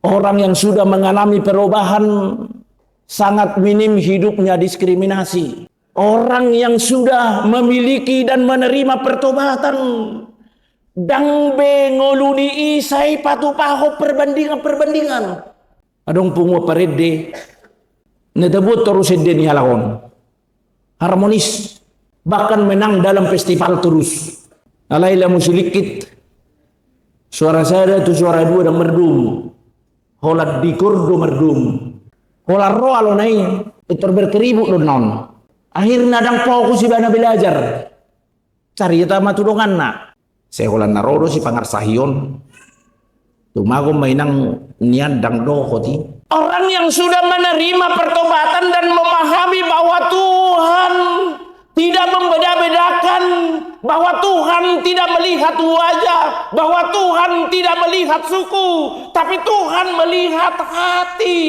Orang yang sudah mengalami perubahan sangat minim hidupnya diskriminasi. Orang yang sudah memiliki dan menerima pertobatan dangbe ngoluni isai patu paho perbandingan. Adong pungo parede nedebut terus edeni halakon. Harmonis, bahkan menang dalam festival terus. Alailah musilikit. Suara saya itu suara dua dan merdum. Holat di kurdo merdum. Holat roh alonai itu berkeribu non. Akhirnya dang fokus si bana belajar. Cari eta matulungan na. Saya holat narodo si pangarsahion. Tumago mainang nian dang dohoti. Orang yang sudah menerima pertobatan dan memahami bahwa Tuhan tidak membeda-bedakan, bahwa Tuhan tidak melihat wajah, bahwa Tuhan tidak melihat suku, tapi Tuhan melihat hati.